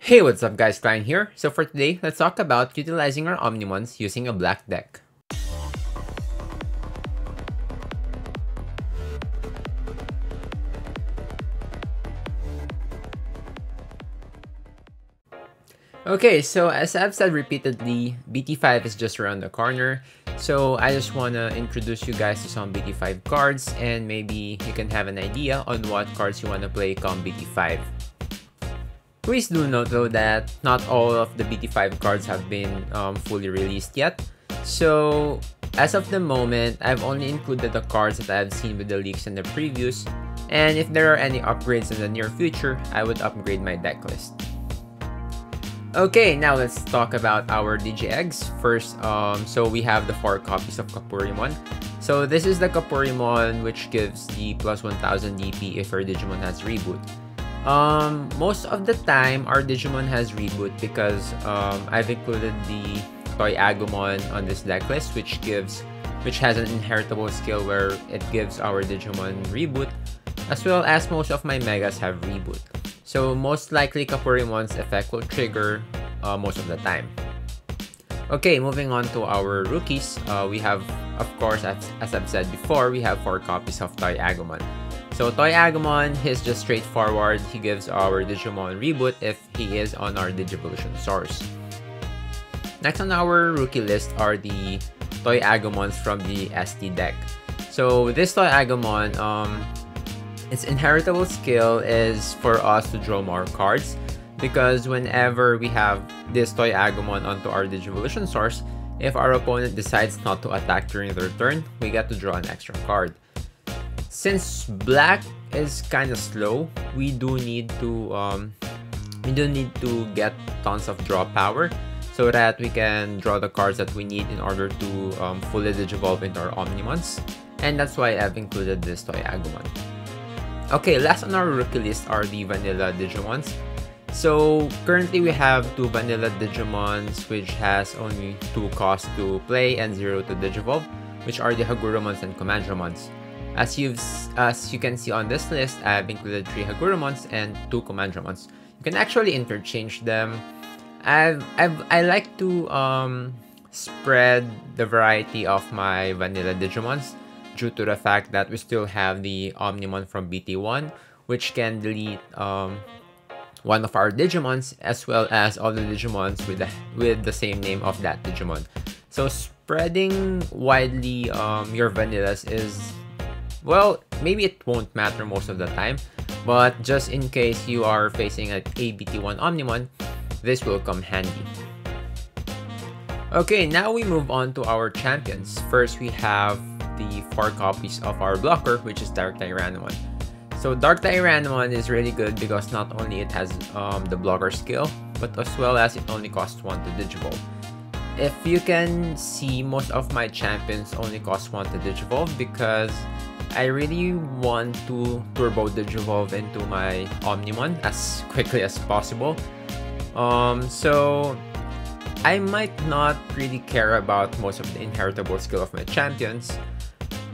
Hey, what's up guys, Klein here. So for today, let's talk about utilizing our Omnimons using a black deck. Okay, so as I've said repeatedly, BT5 is just around the corner. So I just wanna introduce you guys to some BT5 cards and maybe you can have an idea on what cards you wanna play come BT5. Please do note though that not all of the BT5 cards have been fully released yet. So as of the moment, I've only included the cards that I've seen with the leaks and the previews. And if there are any upgrades in the near future, I would upgrade my deck list. Okay, now let's talk about our Digi Eggs. First, so we have the 4 copies of Kapurimon. So this is the Kapurimon which gives the plus 1000 DP if your Digimon has reboot. Most of the time, our Digimon has reboot because I've included the Toy Agumon on this deck list, which has an inheritable skill where it gives our Digimon reboot, as well as most of my Megas have reboot. So most likely Kapurimon's effect will trigger most of the time. Okay, moving on to our rookies, we have, of course, as I've said before, we have 4 copies of Toy Agumon. So Toy Agumon, he's just straightforward. He gives our Digimon reboot if he is on our Digivolution source. Next on our rookie list are the Toy Agumons from the ST deck. So this Toy Agumon, its inheritable skill is for us to draw more cards, because whenever we have this Toy Agumon onto our Digivolution source, if our opponent decides not to attack during their turn, we get to draw an extra card. Since black is kind of slow, we do need to get tons of draw power so that we can draw the cards that we need in order to fully digivolve into our Omnimons, and that's why I've included this Toy Agumon. Okay, last on our rookie list are the vanilla Digimons. So currently we have 2 vanilla Digimons which has only 2 costs to play and 0 to digivolve, which are the Hagurumons and Commandromons. As you can see on this list, I have included 3 Hagurumons and 2 Commandromons. You can actually interchange them. I like to spread the variety of my vanilla Digimons due to the fact that we still have the Omnimon from BT1, which can delete one of our Digimons, as well as all the Digimons with the same name of that Digimon. So spreading widely your vanillas is, well, maybe it won't matter most of the time, but just in case you are facing an ABT1 Omnimon, this will come handy. Okay, now we move on to our champions. First, we have the 4 copies of our blocker, which is Dark Tyrannomon. So Dark Tyrannomon is really good because not only it has the blocker skill, but as well as it only costs 1 to digivolve. If you can see, most of my champions only cost 1 to digivolve because I really want to turbo digivolve into my Omnimon as quickly as possible. So I might not really care about most of the inheritable skill of my champions.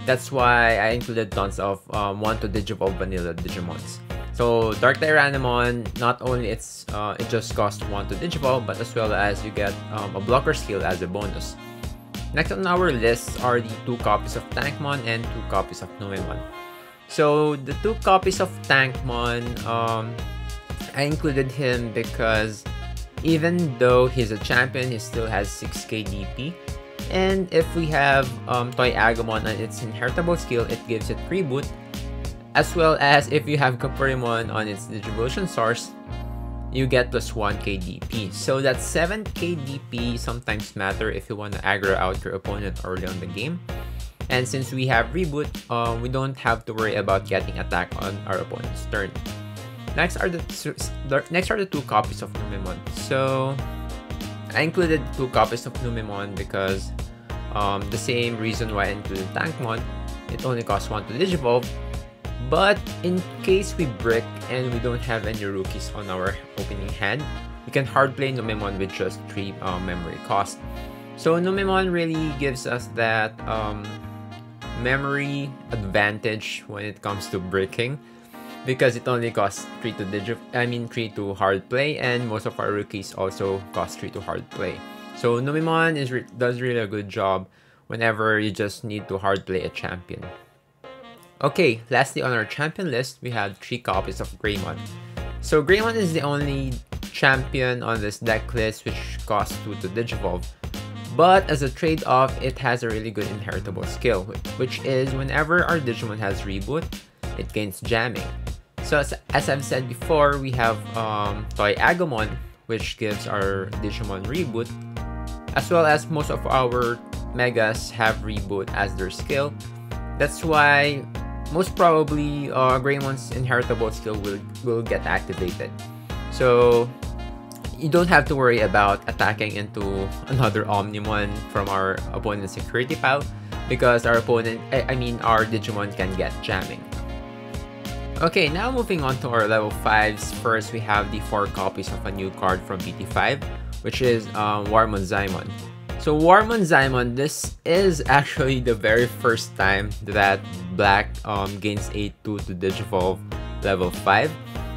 That's why I included tons of 1 to digivolve vanilla Digimons. So Dark Tyrannomon, not only it just costs 1 to digivolve, but as well as you get a blocker skill as a bonus. Next on our list are the 2 copies of Tankmon and 2 copies of Numemon. So the 2 copies of Tankmon, I included him because even though he's a champion, he still has 6k DP. And if we have Toy Agumon on its inheritable skill, it gives it reboot. As well as if you have Kapurimon on its Digivolution source, you get plus 1k DP. So that 7k DP sometimes matter if you want to aggro out your opponent early on the game. And since we have reboot, we don't have to worry about getting attack on our opponent's turn. Next are the 2 copies of Numemon. So I included 2 copies of Numemon because the same reason why I included Tankmon, it only costs 1 to digivolve. But in case we brick and we don't have any rookies on our opening hand, we can hard play Numemon with just 3 memory cost. So Numemon really gives us that memory advantage when it comes to bricking. because it only costs 3 to hard play, and most of our rookies also cost 3 to hard play. So Omnimon does really a good job whenever you just need to hard play a champion. Okay, lastly on our champion list, we have 3 copies of Greymon. So Greymon is the only champion on this deck list which costs 2 to Digivolve. But as a trade-off, it has a really good inheritable skill, which is whenever our Digimon has reboot, it gains jamming. So as I've said before, we have Toy Agumon, which gives our Digimon reboot, as well as most of our Megas have reboot as their skill. That's why most probably Greymon's inheritable skill will get activated. So you don't have to worry about attacking into another Omnimon from our opponent's security pile, because our Digimon can get jamming. Okay, now moving on to our level 5s. First, we have the 4 copies of a new card from BT5, which is Warmonzaimon. So Warmonzaimon, this is actually the very first time that Black gains a 2 to Digivolve level 5.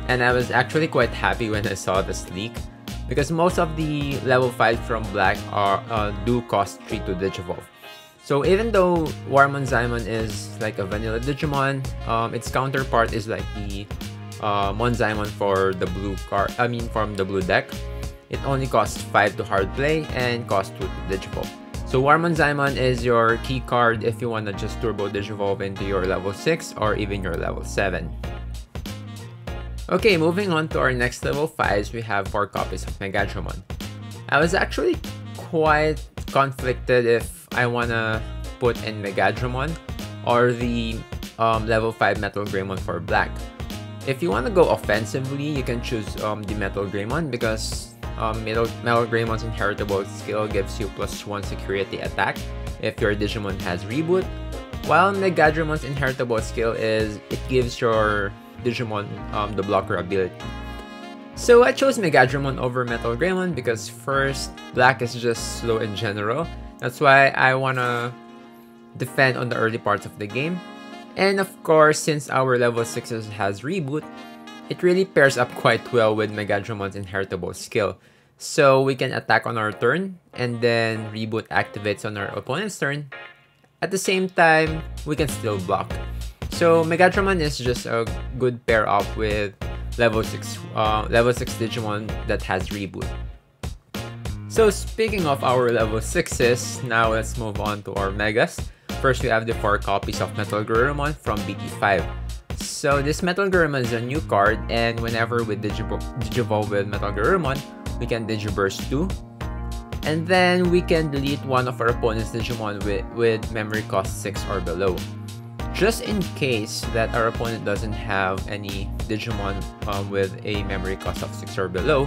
And I was actually quite happy when I saw this leak, because most of the level 5 from Black do cost 3 to Digivolve. So even though Warmonzaimon is like a vanilla Digimon, its counterpart is like the Monzaimon for the blue card. From the blue deck. It only costs 5 to hard play and costs 2 to Digivolve. So Warmonzaimon is your key card if you wanna just turbo Digivolve into your level 6 or even your level 7. Okay, moving on to our next level 5s, we have 4 copies of Megadramon. I was actually quite conflicted if I wanna put in Megadramon or the level 5 Metal Greymon for Black. If you wanna go offensively, you can choose the Metal Greymon, because Metal Greymon's inheritable skill gives you +1 security attack if your Digimon has reboot, while Megadramon's inheritable skill is it gives your Digimon the blocker ability. So I chose Megadramon over Metal Greymon because first, Black is just slow in general. That's why I wanna defend on the early parts of the game. And of course, since our level 6 has reboot, it really pairs up quite well with Megadramon's inheritable skill. So we can attack on our turn, and then reboot activates on our opponent's turn. At the same time, we can still block. So Megadramon is just a good pair up with level 6 Digimon that has reboot. So speaking of our level 6s, now let's move on to our Megas. First, we have the 4 copies of Metal Garurumon from BT5. So this Metal Garurumon is a new card, and whenever we Digivolve with Metal Garurumon, we can Digiburst 2. And then we can delete one of our opponent's Digimon with memory cost 6 or below. Just in case that our opponent doesn't have any Digimon with a memory cost of 6 or below,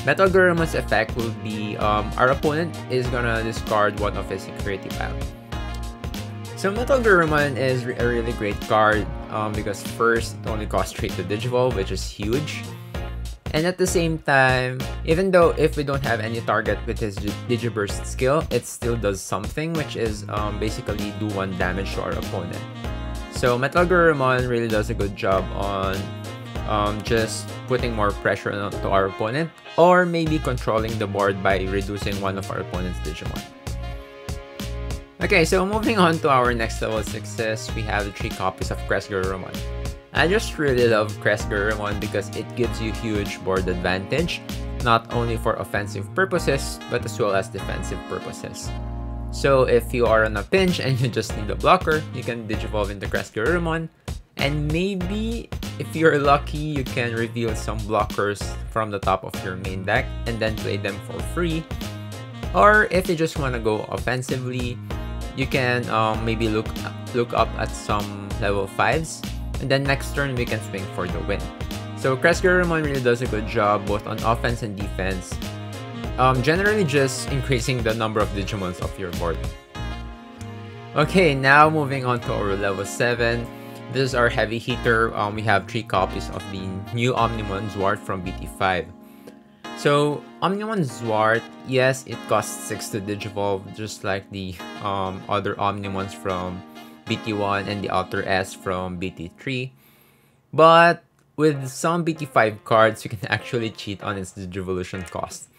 Metal Garurumon's effect will be our opponent is gonna discard one of his security pile. So Metal Garurumon is a really great card because first, it only costs 3 to Digivolve, which is huge. And at the same time, even though if we don't have any target with his Digiburst skill, it still does something, which is basically do 1 damage to our opponent. So Metal Garurumon really does a good job on just putting more pressure onto our opponent, or maybe controlling the board by reducing one of our opponent's Digimon. Okay, so moving on to our next level 6s, we have the 3 copies of Crest Garurumon. I just really love Crest Garurumon because it gives you huge board advantage, not only for offensive purposes, but as well as defensive purposes. So if you are on a pinch and you just need a blocker, you can Digivolve into Crest Garurumon, and maybe if you're lucky, you can reveal some blockers from the top of your main deck and then play them for free. Or if you just want to go offensively, you can maybe look up at some level 5s, and then next turn we can swing for the win. So Crest Garurumon really does a good job both on offense and defense, generally just increasing the number of Digimons of your board. Okay, now moving on to our level 7. This is our heavy hitter. We have 3 copies of the new Omnimon Zwart from BT5. So Omnimon Zwart, yes, it costs 6 to Digivolve, just like the other Omnimons from BT1 and the Alter S from BT3. But with some BT5 cards, you can actually cheat on its Digivolution cost.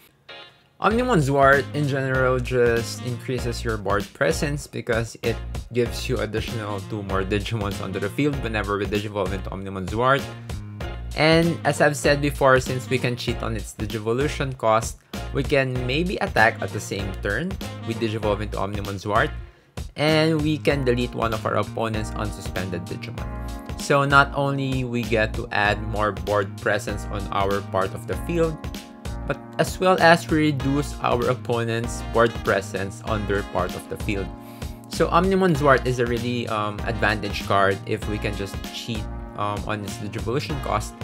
Omnimon Zwart in general just increases your board presence because it gives you additional 2 more Digimons onto the field whenever we Digivolve into Omnimon Zwart. And as I've said before, since we can cheat on its Digivolution cost, we can maybe attack at the same turn. We Digivolve into Omnimon Zwart, and we can delete one of our opponent's unsuspended Digimon. So not only we get to add more board presence on our part of the field, but as well as we reduce our opponent's board presence on their part of the field. So Omnimon Zwart is a really advantage card if we can just cheat on its Digivolution cost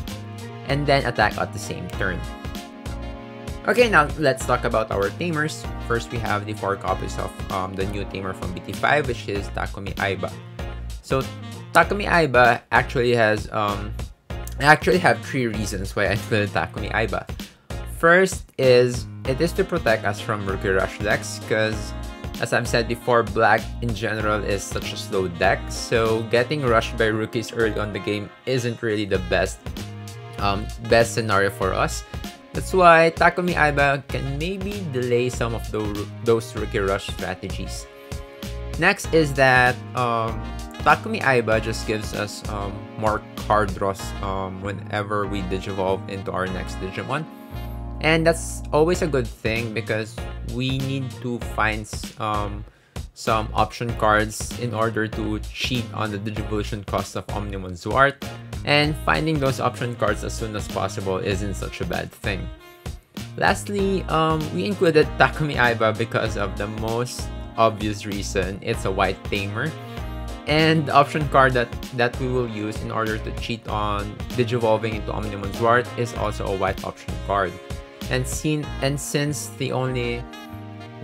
and then attack at the same turn. Okay, now let's talk about our tamers. First, we have the 4 copies of the new tamer from BT5, which is Takumi Aiba. So Takumi Aiba actually has I actually have 3 reasons why I included Takumi Aiba. First is it is to protect us from rookie rush decks, because as I've said before, black in general is such a slow deck, so getting rushed by rookies early on the game isn't really the best scenario for us. That's why Takumi Aiba can maybe delay some of those rookie rush strategies. Next is that Takumi Aiba just gives us more card draws whenever we Digivolve into our next Digimon. And that's always a good thing because we need to find some option cards in order to cheat on the Digivolution cost of Omnimon Zwart. And finding those option cards as soon as possible isn't such a bad thing. Lastly, we included Takumi Aiba because of the most obvious reason. It's a white tamer. And the option card that we will use in order to cheat on Digivolving into Omnimon Zwart is also a white option card. And since the only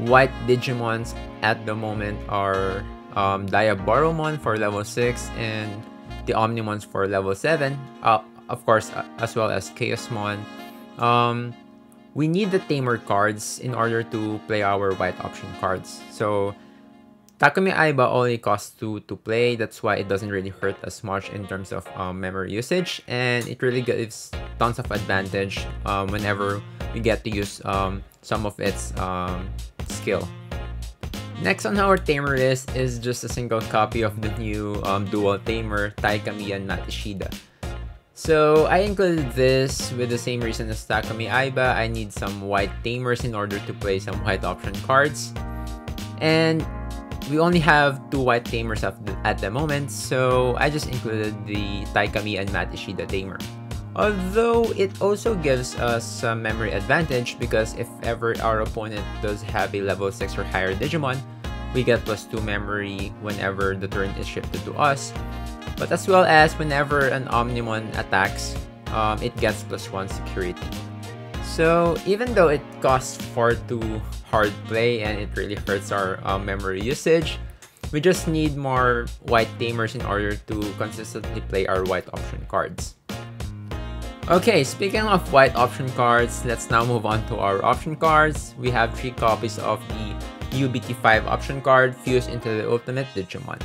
white Digimons at the moment are Diaboromon for level 6 and the Omnimons for level 7, of course, as well as Chaosmon, we need the tamer cards in order to play our white option cards. So Takumi Aiba only costs 2 to play, that's why it doesn't really hurt as much in terms of memory usage, and it really gives tons of advantage whenever we get to use some of its skill. Next on our tamer list is just a single copy of the new dual tamer, Taikami and Matishida. So I included this with the same reason as Takumi Aiba. I need some white tamers in order to play some white option cards. And we only have 2 white tamers at the moment, so I just included the Taikami and Matishida tamer. Although it also gives us some memory advantage because if ever our opponent does have a level 6 or higher Digimon, we get +2 memory whenever the turn is shifted to us. But as well as whenever an Omnimon attacks, it gets +1 security. So even though it costs 4 to hard play and it really hurts our memory usage, we just need more white tamers in order to consistently play our white option cards. Okay, speaking of white option cards, let's now move on to our option cards. We have 3 copies of the UBT5 option card fused into the Ultimate Digimon.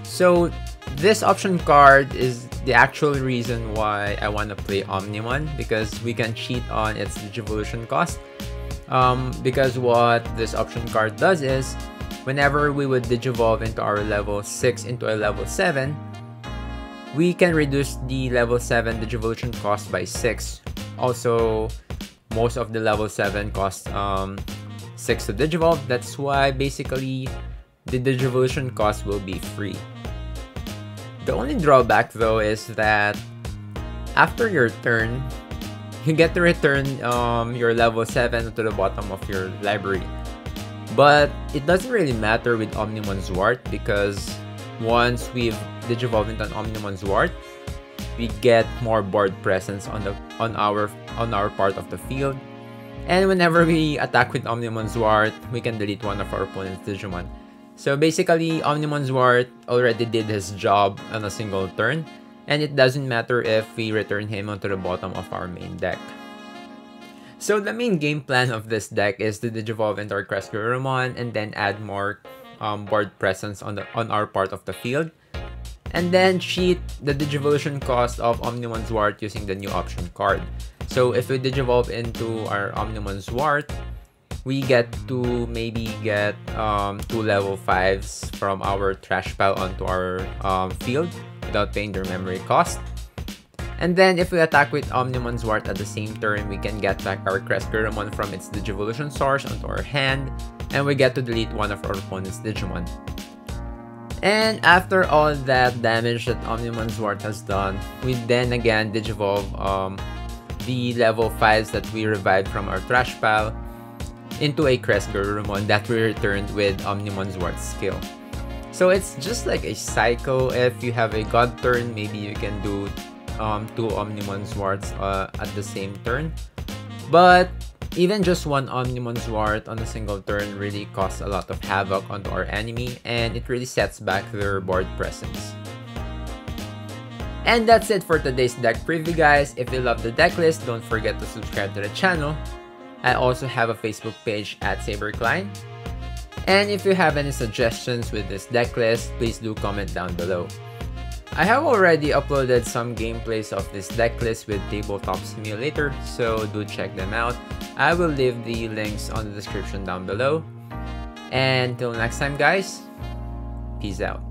So this option card is the actual reason why I want to play Omnimon, because we can cheat on its Digivolution cost. Because what this option card does is, whenever we would Digivolve into our level 6 into a level 7, we can reduce the level 7 Digivolution cost by 6. Also, most of the level 7 costs 6 to Digivolve. That's why basically the Digivolution cost will be free. The only drawback though is that after your turn, you get to return your level 7 to the bottom of your library. But it doesn't really matter with Omnimon Zwart because once we've Digivolved into an Omnimon Zwart, we get more board presence on our part of the field. And whenever we attack with Omnimon Zwart, we can delete one of our opponent's Digimon. So basically, Omnimon Zwart already did his job on a single turn, and it doesn't matter if we return him onto the bottom of our main deck. So the main game plan of this deck is to Digivolve into our Crescurumon and then add more board presence on our part of the field. and then cheat the Digivolution cost of Omnimon Zwart using the new option card. So if we Digivolve into our Omnimon Zwart, we get to maybe get 2 level 5s from our trash pile onto our field without paying their memory cost. And then if we attack with Omnimon Zwart at the same turn, we can get back our Crescuramon from its Digivolution source onto our hand, and we get to delete one of our opponent's Digimon. And after all that damage that Omnimon Zwart has done, we then again Digivolve the level 5s that we revived from our trash pile into a Crescuramon that we returned with Omnimon Zwart's skill. So it's just like a cycle. If you have a god turn, maybe you can do 2 Omnimon Zwarts at the same turn. But even just one Omnimon Zwart on a single turn really causes a lot of havoc onto our enemy, and it really sets back their board presence. And that's it for today's deck preview, guys. If you love the deck list, don't forget to subscribe to the channel. I also have a Facebook page at SaberCline. And if you have any suggestions with this deck list, please do comment down below. I have already uploaded some gameplays of this deck list with Tabletop Simulator, so do check them out. I will leave the links on the description down below. And till next time, guys, peace out.